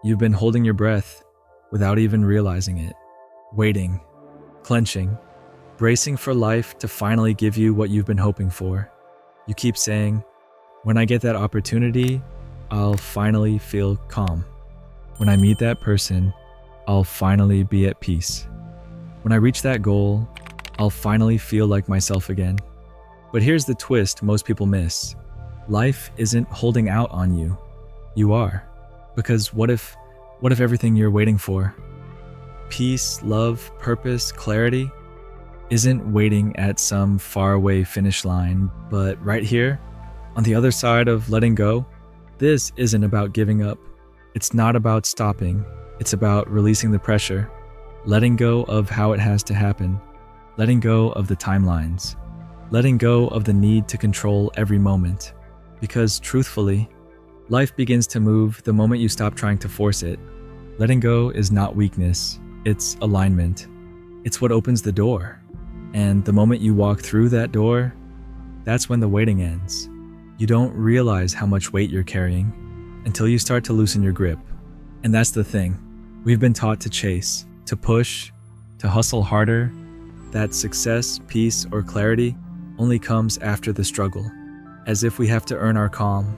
You've been holding your breath without even realizing it, waiting, clenching, bracing for life to finally give you what you've been hoping for. You keep saying, when I get that opportunity, I'll finally feel calm. When I meet that person, I'll finally be at peace. When I reach that goal, I'll finally feel like myself again. But here's the twist most people miss. Life isn't holding out on you. You are. Because what if everything you're waiting for, peace, love, purpose, clarity, isn't waiting at some faraway finish line, but right here, on the other side of letting go? This isn't about giving up. It's not about stopping. It's about releasing the pressure, letting go of how it has to happen, letting go of the timelines, letting go of the need to control every moment. Because truthfully, life begins to move the moment you stop trying to force it. Letting go is not weakness, it's alignment. It's what opens the door. And the moment you walk through that door, that's when the waiting ends. You don't realize how much weight you're carrying until you start to loosen your grip. And that's the thing. We've been taught to chase, to push, to hustle harder, that success, peace, or clarity only comes after the struggle, as if we have to earn our calm.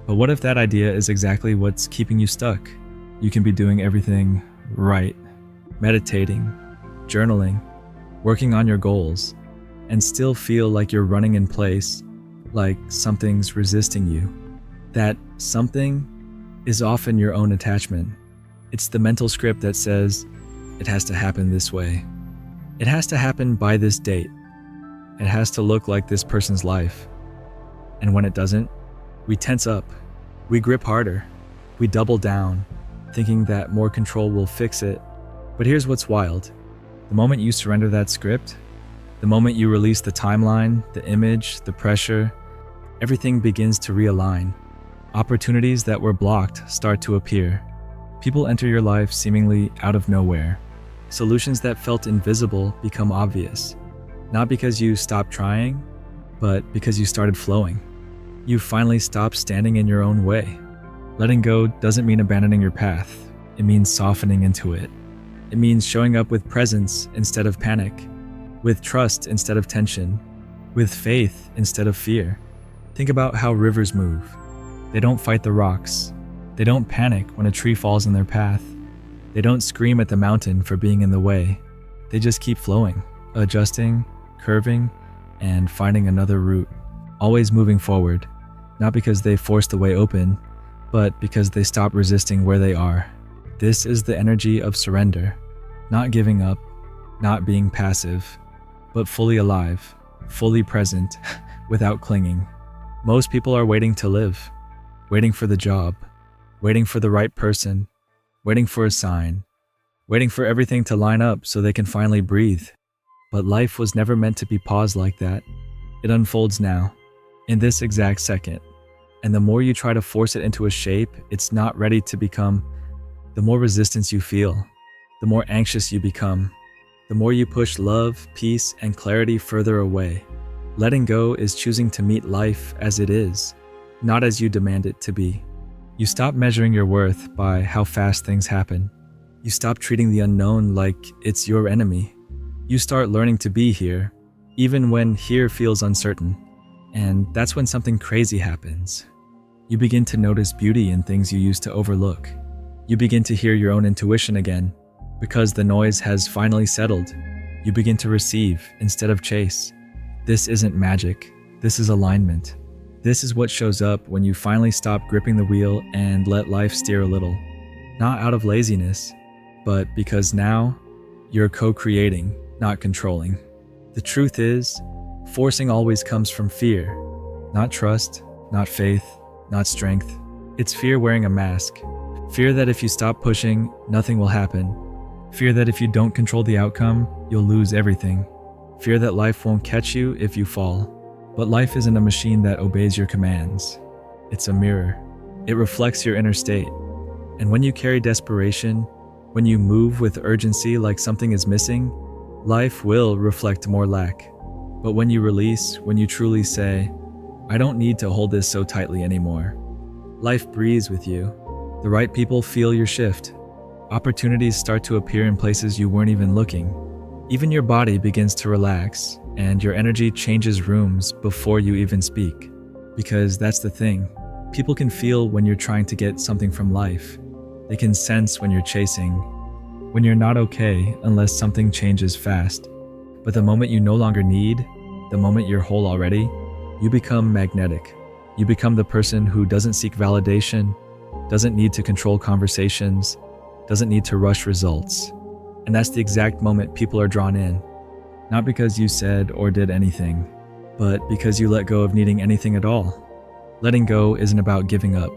But what if that idea is exactly what's keeping you stuck? You can be doing everything right, meditating, journaling, working on your goals, and still feel like you're running in place, like something's resisting you. That something is often your own attachment. It's the mental script that says, it has to happen this way. It has to happen by this date. It has to look like this person's life. And when it doesn't, we tense up, we grip harder, we double down, thinking that more control will fix it. But here's what's wild. The moment you surrender that script, the moment you release the timeline, the image, the pressure, everything begins to realign. Opportunities that were blocked start to appear. People enter your life seemingly out of nowhere. Solutions that felt invisible become obvious. Not because you stopped trying, but because you started flowing. You finally stopped standing in your own way. Letting go doesn't mean abandoning your path. It means softening into it. It means showing up with presence instead of panic, with trust instead of tension, with faith instead of fear. Think about how rivers move. They don't fight the rocks. They don't panic when a tree falls in their path. They don't scream at the mountain for being in the way. They just keep flowing, adjusting, curving, and finding another route. Always moving forward, not because they forced the way open, but because they stopped resisting where they are. This is the energy of surrender. Not giving up, not being passive, but fully alive, fully present, without clinging. Most people are waiting to live, waiting for the job, waiting for the right person, waiting for a sign, waiting for everything to line up so they can finally breathe. But life was never meant to be paused like that. It unfolds now, in this exact second. And the more you try to force it into a shape it's not ready to become, the more resistance you feel, the more anxious you become, the more you push love, peace, and clarity further away. Letting go is choosing to meet life as it is, not as you demand it to be. You stop measuring your worth by how fast things happen. You stop treating the unknown like it's your enemy. You start learning to be here, even when here feels uncertain. And that's when something crazy happens. You begin to notice beauty in things you used to overlook. You begin to hear your own intuition again, because the noise has finally settled. You begin to receive instead of chase. This isn't magic, this is alignment. This is what shows up when you finally stop gripping the wheel and let life steer a little. Not out of laziness, but because now you're co-creating, not controlling. The truth is, forcing always comes from fear, not trust, not faith, not strength. It's fear wearing a mask. Fear that if you stop pushing, nothing will happen. Fear that if you don't control the outcome, you'll lose everything. Fear that life won't catch you if you fall. But life isn't a machine that obeys your commands. It's a mirror. It reflects your inner state. And when you carry desperation, when you move with urgency like something is missing, life will reflect more lack. But when you release, when you truly say, I don't need to hold this so tightly anymore, life breathes with you. The right people feel your shift. Opportunities start to appear in places you weren't even looking. Even your body begins to relax, and your energy changes rooms before you even speak. Because that's the thing. People can feel when you're trying to get something from life. They can sense when you're chasing, when you're not okay unless something changes fast. But the moment you no longer need, the moment you're whole already, you become magnetic. You become the person who doesn't seek validation, doesn't need to control conversations, doesn't need to rush results. And that's the exact moment people are drawn in. Not because you said or did anything, but because you let go of needing anything at all. Letting go isn't about giving up.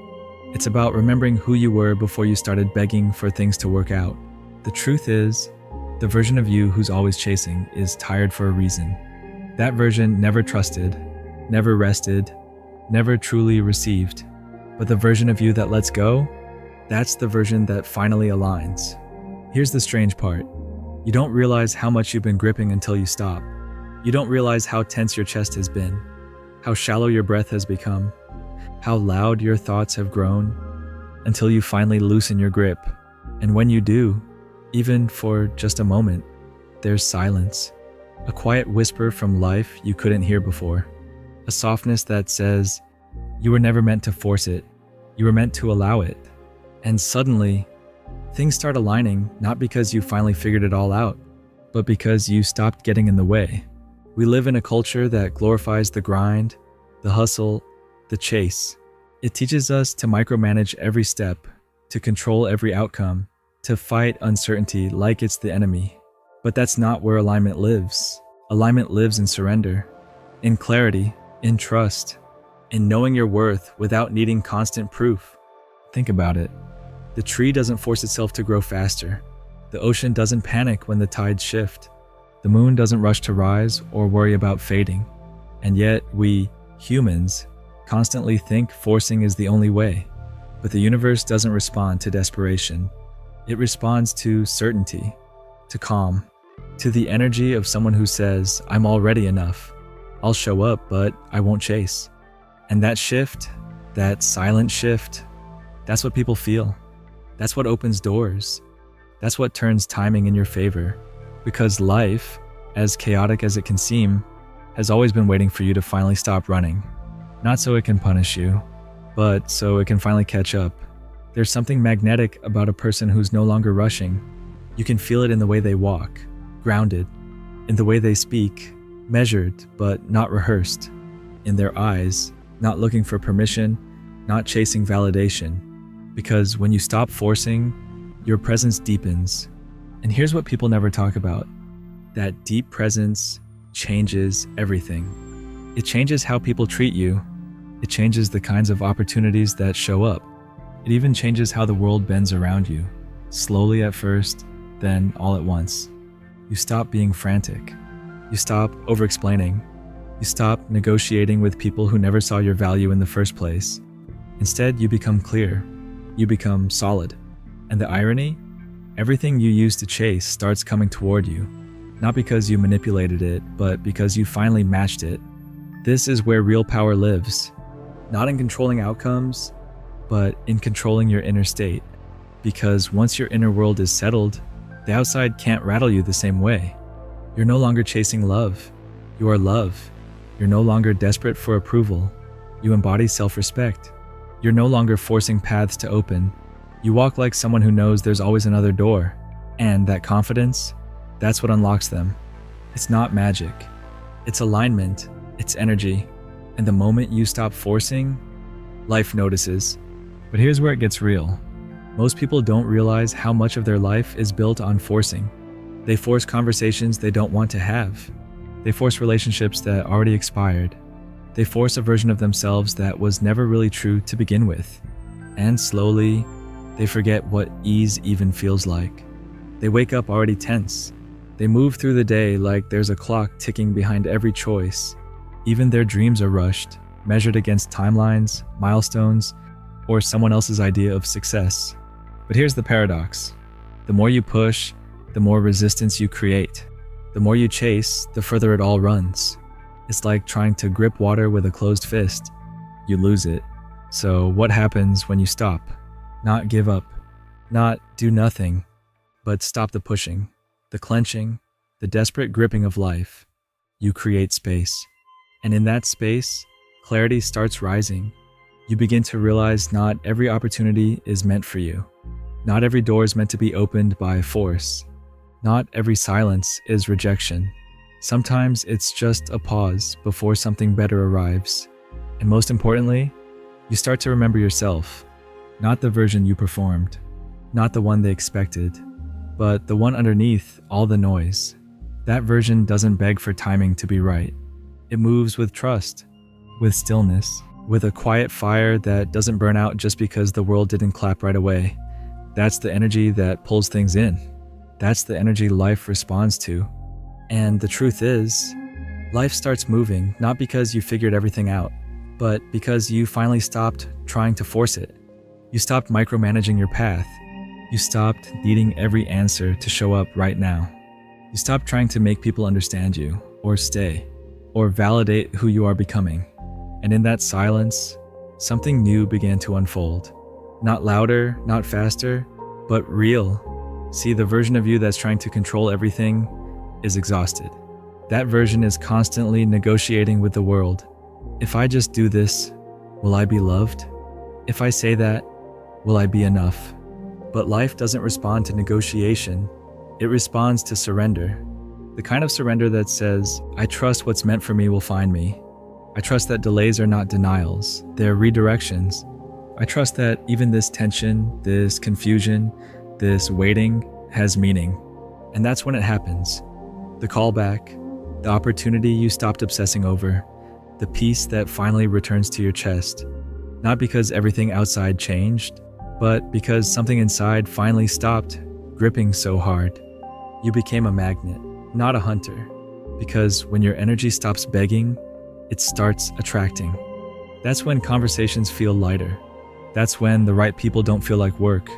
It's about remembering who you were before you started begging for things to work out. The truth is, the version of you who's always chasing is tired for a reason. That version never trusted, never rested, never truly received. But the version of you that lets go, that's the version that finally aligns. Here's the strange part. You don't realize how much you've been gripping until you stop. You don't realize how tense your chest has been, how shallow your breath has become, how loud your thoughts have grown, until you finally loosen your grip. And when you do, even for just a moment, there's silence, a quiet whisper from life you couldn't hear before, a softness that says, you were never meant to force it, you were meant to allow it. And suddenly, things start aligning, not because you finally figured it all out, but because you stopped getting in the way. We live in a culture that glorifies the grind, the hustle, the chase. It teaches us to micromanage every step, to control every outcome, to fight uncertainty like it's the enemy. But that's not where alignment lives. Alignment lives in surrender, in clarity, in trust, in knowing your worth without needing constant proof. Think about it. The tree doesn't force itself to grow faster. The ocean doesn't panic when the tides shift. The moon doesn't rush to rise or worry about fading. And yet we, humans, constantly think forcing is the only way. But the universe doesn't respond to desperation. It responds to certainty, to calm, to the energy of someone who says, I'm already enough. I'll show up, but I won't chase. And that shift, that silent shift, that's what people feel. That's what opens doors. That's what turns timing in your favor. Because life, as chaotic as it can seem, has always been waiting for you to finally stop running. Not so it can punish you, but so it can finally catch up. There's something magnetic about a person who's no longer rushing. You can feel it in the way they walk, grounded, in the way they speak, measured but not rehearsed, in their eyes, not looking for permission, not chasing validation. Because when you stop forcing, your presence deepens. And here's what people never talk about. That deep presence changes everything. It changes how people treat you. It changes the kinds of opportunities that show up. It even changes how the world bends around you. Slowly at first, then all at once. You stop being frantic. You stop over-explaining. You stop negotiating with people who never saw your value in the first place. Instead, you become clear. You become solid. And the irony? Everything you used to chase starts coming toward you. Not because you manipulated it, but because you finally matched it. This is where real power lives. Not in controlling outcomes, but in controlling your inner state. Because once your inner world is settled, the outside can't rattle you the same way. You're no longer chasing love. You are love. You're no longer desperate for approval. You embody self-respect. You're no longer forcing paths to open. You walk like someone who knows there's always another door. And that confidence, that's what unlocks them. It's not magic. It's alignment. It's energy. And the moment you stop forcing, life notices. But here's where it gets real. Most people don't realize how much of their life is built on forcing. They force conversations they don't want to have. They force relationships that already expired. They force a version of themselves that was never really true to begin with. And slowly, they forget what ease even feels like. They wake up already tense. They move through the day like there's a clock ticking behind every choice. Even their dreams are rushed, measured against timelines, milestones, or someone else's idea of success. But here's the paradox. The more you push, the more resistance you create. The more you chase, the further it all runs. It's like trying to grip water with a closed fist. You lose it. So what happens when you stop? not give up, not do nothing, but stop the pushing, the clenching, the desperate gripping of life. You create space. And in that space, clarity starts rising. You begin to realize not every opportunity is meant for you. Not every door is meant to be opened by force. Not every silence is rejection. Sometimes it's just a pause before something better arrives. And most importantly, you start to remember yourself, not the version you performed, not the one they expected, but the one underneath all the noise. That version doesn't beg for timing to be right. It moves with trust, with stillness, with a quiet fire that doesn't burn out just because the world didn't clap right away. That's the energy that pulls things in. That's the energy life responds to. And the truth is, life starts moving not because you figured everything out, but because you finally stopped trying to force it. You stopped micromanaging your path. You stopped needing every answer to show up right now. You stopped trying to make people understand you, or stay, or validate who you are becoming. And in that silence, something new began to unfold. Not louder, not faster, but real. See, the version of you that's trying to control everything is exhausted. That version is constantly negotiating with the world. If I just do this, will I be loved? If I say that, will I be enough? But life doesn't respond to negotiation. It responds to surrender. The kind of surrender that says, I trust what's meant for me will find me. I trust that delays are not denials, they're redirections. I trust that even this tension, this confusion, this waiting has meaning. And that's when it happens. The callback, the opportunity you stopped obsessing over, the peace that finally returns to your chest. Not because everything outside changed, but because something inside finally stopped gripping so hard. You became a magnet, not a hunter. Because when your energy stops begging, it starts attracting. That's when conversations feel lighter. That's when the right people don't feel like work.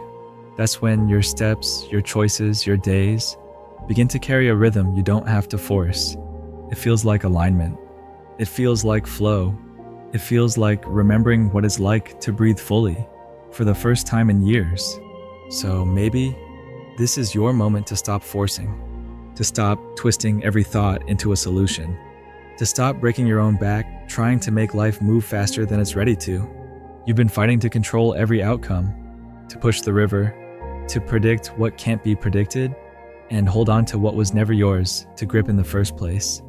That's when your steps, your choices, your days begin to carry a rhythm you don't have to force. It feels like alignment. It feels like flow. It feels like remembering what it's like to breathe fully for the first time in years. So maybe this is your moment to stop forcing, to stop twisting every thought into a solution, to stop breaking your own back, trying to make life move faster than it's ready to. You've been fighting to control every outcome, to push the river, to predict what can't be predicted, and hold on to what was never yours to grip in the first place.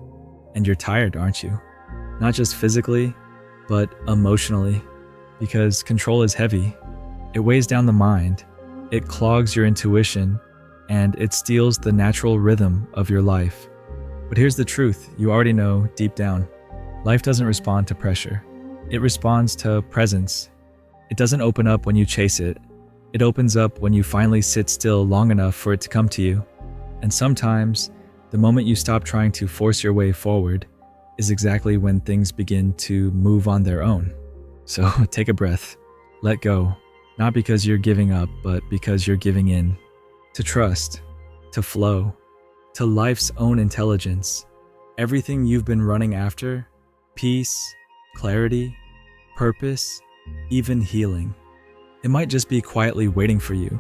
And you're tired, aren't you? Not just physically, but emotionally, because control is heavy. It weighs down the mind, it clogs your intuition, and it steals the natural rhythm of your life. But here's the truth you already know deep down. Life doesn't respond to pressure. It responds to presence. It doesn't open up when you chase it. It opens up when you finally sit still long enough for it to come to you. And sometimes, the moment you stop trying to force your way forward is exactly when things begin to move on their own. So take a breath, let go, not because you're giving up, but because you're giving in. To trust, to flow, to life's own intelligence. Everything you've been running after, peace, clarity, purpose, even healing. It might just be quietly waiting for you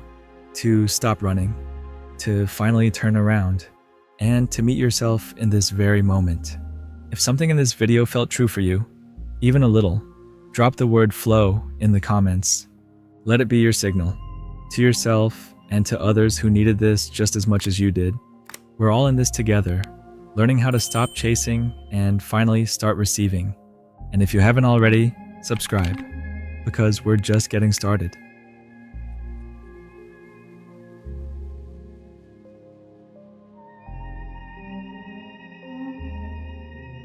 to stop running, to finally turn around, and to meet yourself in this very moment. If something in this video felt true for you, even a little, drop the word flow in the comments. Let it be your signal to yourself and to others who needed this just as much as you did. We're all in this together, learning how to stop chasing and finally start receiving. And if you haven't already, subscribe, because we're just getting started.